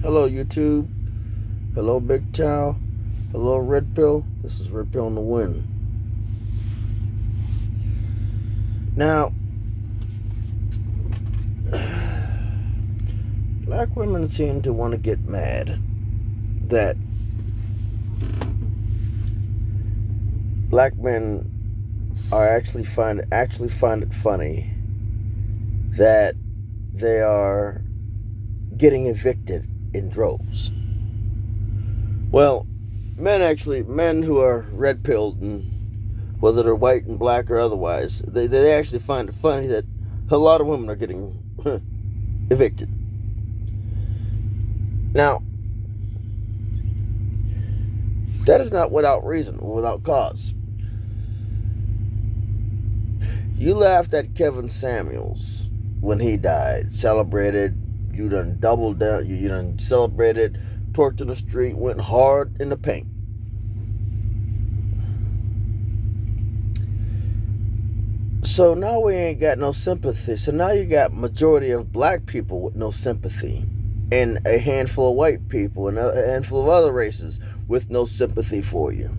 Hello, YouTube. Hello, Big Chow. Hello, Red Pill. This is Red Pill on the Win. Now, black women seem to want to get mad that black men are actually find it funny that they are getting evicted in droves. Well, men who are red pilled, and whether they're white and black or otherwise, they actually find it funny that a lot of women are getting evicted. Now, that is not without reason or without cause. You laughed at Kevin Samuels when he died, celebrated, you done doubled down, you done celebrated, torqued in the street, went hard in the paint. So now we ain't got no sympathy. So now you got majority of black people with no sympathy, and a handful of white people and a handful of other races with no sympathy for you.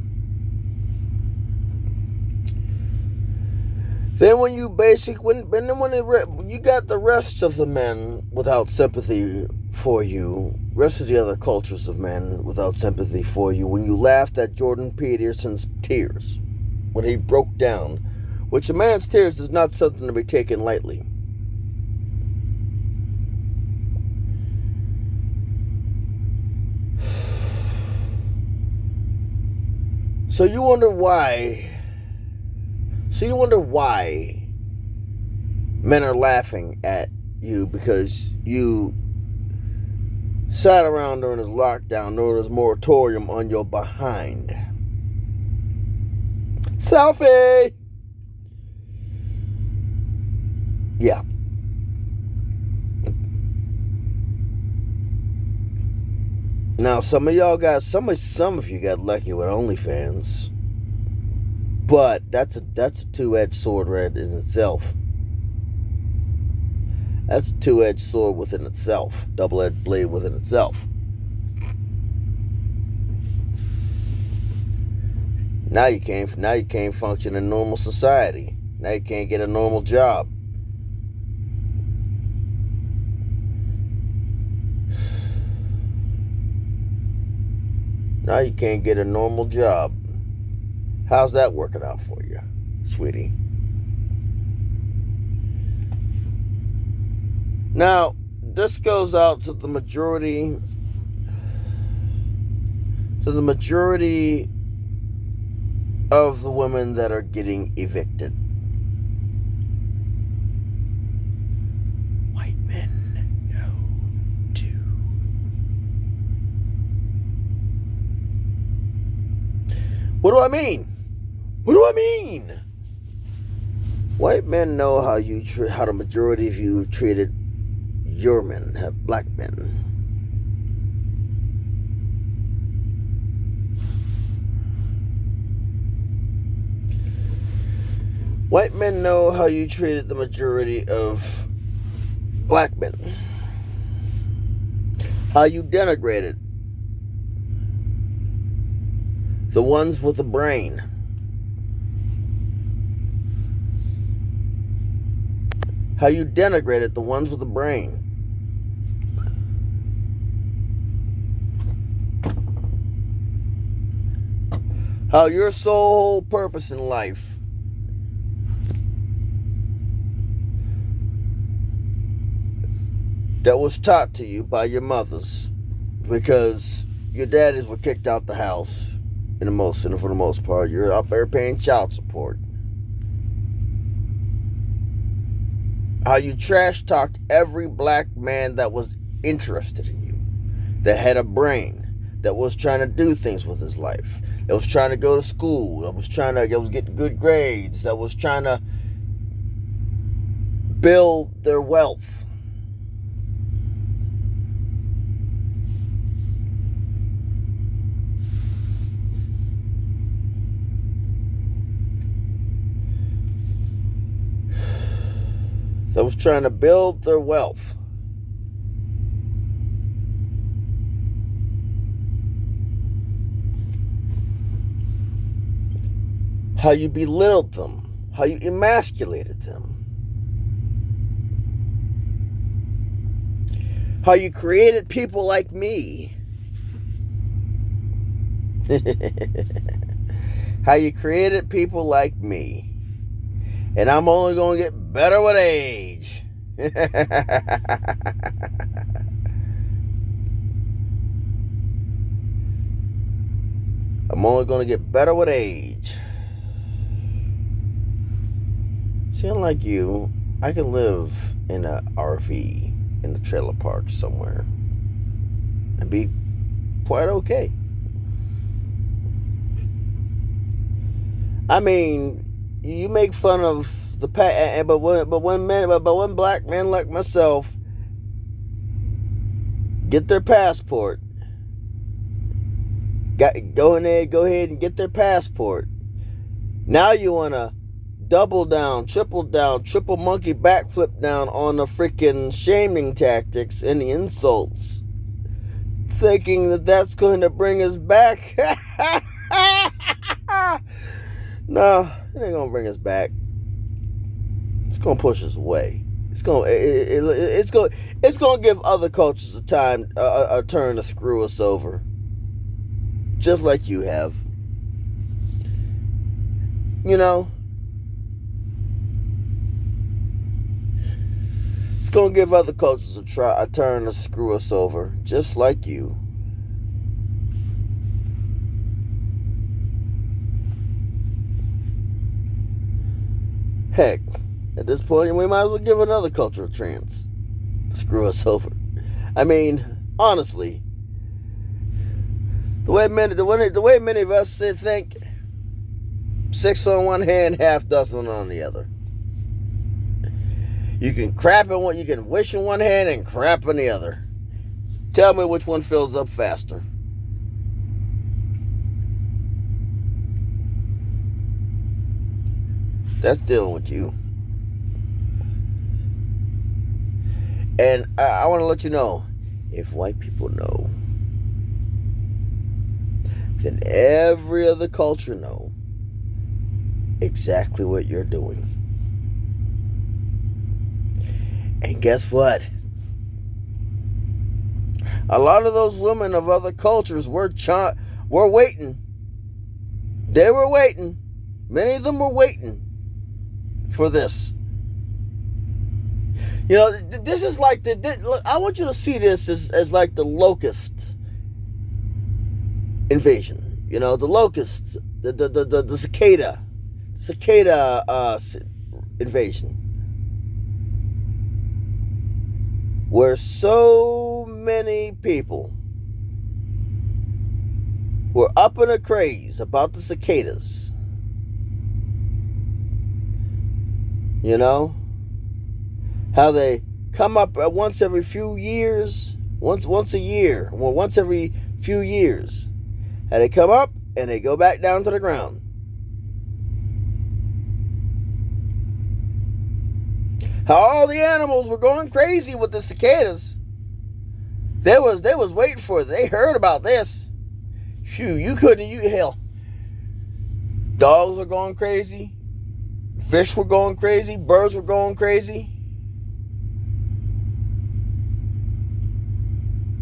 Then when you you got the rest of the men without sympathy for you, rest of the other cultures of men without sympathy for you, when you laughed at Jordan Peterson's tears when he broke down, which a man's tears is not something to be taken lightly. So you wonder why men are laughing at you because you sat around during this lockdown, during this moratorium on your behind. Selfie! Yeah. Now some of you got lucky with OnlyFans. But that's a two-edged sword right in itself. That's a two-edged sword within itself. Double-edged blade within itself. Now you can't function in normal society. Now you can't get a normal job. Now you can't get a normal job. How's that working out for you, sweetie? Now, this goes out to the majority of the women that are getting evicted. White men know too. What do I mean? White men know how the majority of you treated your men, black men. White men know how you treated the majority of black men. How you denigrated the ones with a brain. How you denigrated the ones with a brain. How your sole purpose in life that was taught to you by your mothers, because your daddies were kicked out the house for the most part. You're up there paying child support. How you trash talked every black man that was interested in you, that had a brain, that was trying to do things with his life, that was trying to go to school, that was getting good grades, that was trying to build their wealth. That was trying to build their wealth. how you belittled them, how you emasculated them, how you created people like me. How you created people like me. And I'm only going to get better with age. I'm only going to get better with age. See, unlike you, I can live in an RV in the trailer park somewhere and be quite okay. I mean, you make fun of the past, but when black men like myself get their passport, go ahead and get their passport. Now you wanna double down, triple monkey backflip down on the freaking shaming tactics and the insults, thinking that that's going to bring us back. No, it ain't gonna bring us back. It's gonna push us away. It's gonna give other cultures a turn to screw us over, just like you have. You know, it's gonna give other cultures a turn to screw us over, just like you. Heck, at this point, we might as well give another culture a chance to screw us over. I mean, honestly, the way many of us think, 6 on one hand, half dozen on the other. You can you can wish in one hand and crap in the other. Tell me which one fills up faster. That's dealing with you. And I want to let you know, if white people know, then every other culture know exactly what you're doing. And guess what? A lot of those women of other cultures were waiting. They were waiting. Many of them were waiting for this. You know, this is like I want you to see this as like the locust invasion. You know, the locust, the cicada invasion, where so many people were up in a craze about the cicadas. You know, how they come up once every few years, once a year, well, once every few years. How they come up and they go back down to the ground. How all the animals were going crazy with the cicadas. They was waiting for it. They heard about this. Phew, hell. Dogs were going crazy. Fish were going crazy. Birds were going crazy.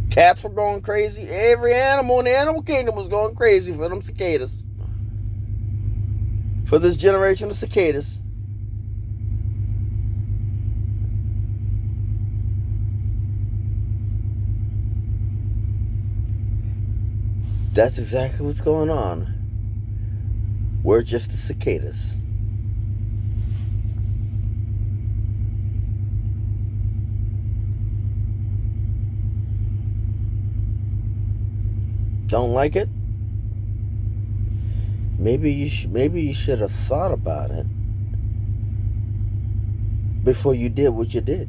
Cats were going crazy. Every animal in the animal kingdom was going crazy for them cicadas. For this generation of cicadas. That's exactly what's going on. We're just the cicadas. Don't like it? Maybe you should have thought about it before you did what you did.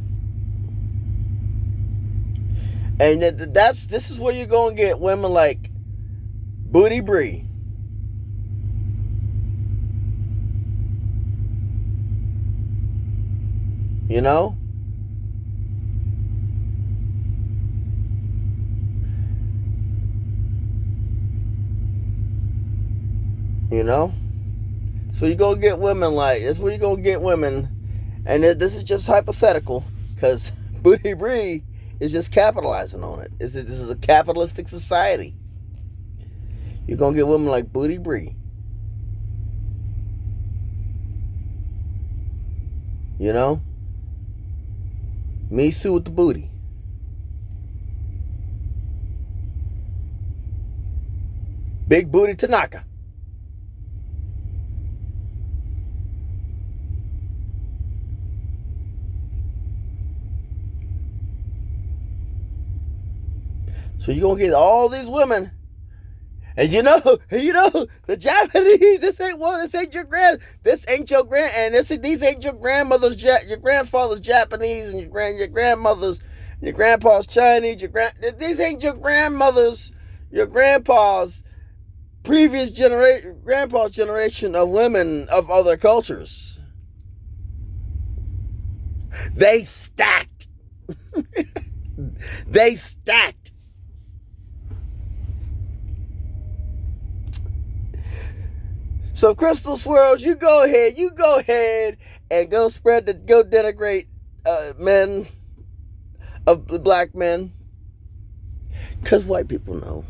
And this is where you're gonna get women like Booty Bree. You know? You know? So you're going to get women like, that's where you're going to get women. And this is just hypothetical, because Booty Bree is just capitalizing on it. This is a capitalistic society. You're going to get women like Booty Bree. You know? Me Sue with the booty. Big Booty Tanaka. So you're going to get all these women. And you know, the Japanese, this ain't your grand, and these ain't your grandmother's, your grandfather's Japanese, and your grandmother's, your grandpa's Chinese, these ain't your grandmother's, your grandpa's grandpa's generation of women of other cultures. They stacked. They stacked. So Crystal Swirls, you go ahead and go denigrate men, of the black men, because white people know.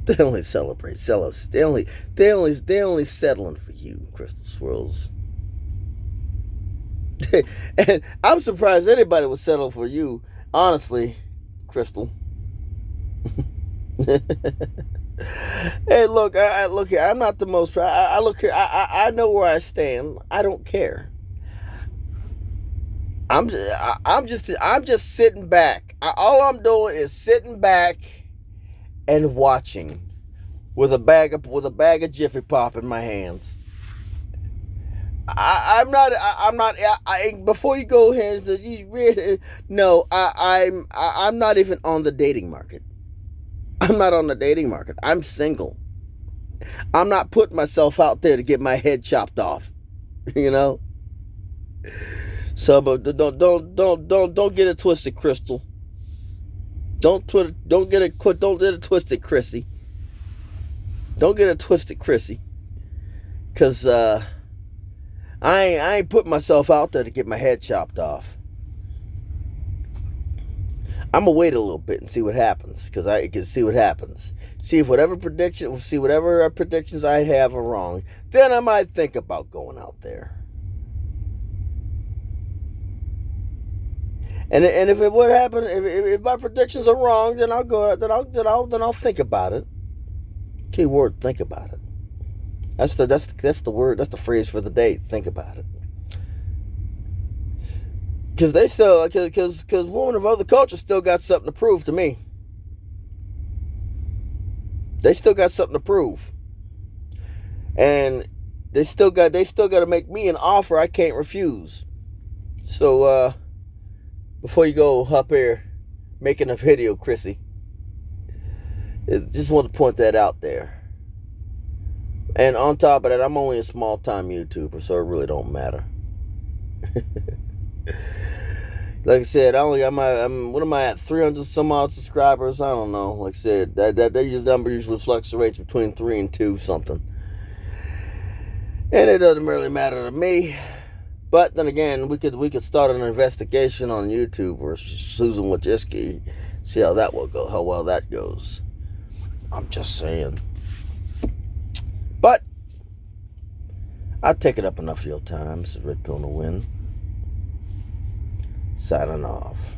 They only celebrate, they only settling for you, Crystal Swirls. And I'm surprised anybody would settle for you, honestly, Crystal. Hey, look, I look here. I'm not the most. I look here. I know where I stand. I don't care. I'm just sitting back. All I'm doing is sitting back and watching with a bag of Jiffy Pop in my hands. I'm not. Before you go ahead and say, no, I'm not even on the dating market. I'm not on the dating market. I'm single. I'm not putting myself out there to get my head chopped off. You know? So, but don't get it twisted, Crystal. Don't get it twisted, Chrissy. Don't get it twisted, Chrissy. Cause I ain't putting myself out there to get my head chopped off. I'm gonna wait a little bit and see what happens, because I can see what happens. See whatever predictions I have are wrong. Then I might think about going out there. And if it would happen, if my predictions are wrong, then I'll go. Then I'll think about it. Key word: think about it. That's the word. That's the phrase for the day. Think about it. Because they still, because women of other cultures still got something to prove to me. They still got something to prove, and they still got to make me an offer I can't refuse. So before you go up here making a video, Chrissy, just want to point that out there. And on top of that, I'm only a small time YouTuber, so it really don't matter. Like I said, I'm what am I at? 300 some odd subscribers? I don't know. Like I said, that number usually fluctuates between 3 and 2 something. And it doesn't really matter to me. But then again, we could start an investigation on YouTube or Susan Wojcicki, see how that will go, how well that goes. I'm just saying. But I've taken up enough of your time. This is Red Pill in the Wind. Signing off.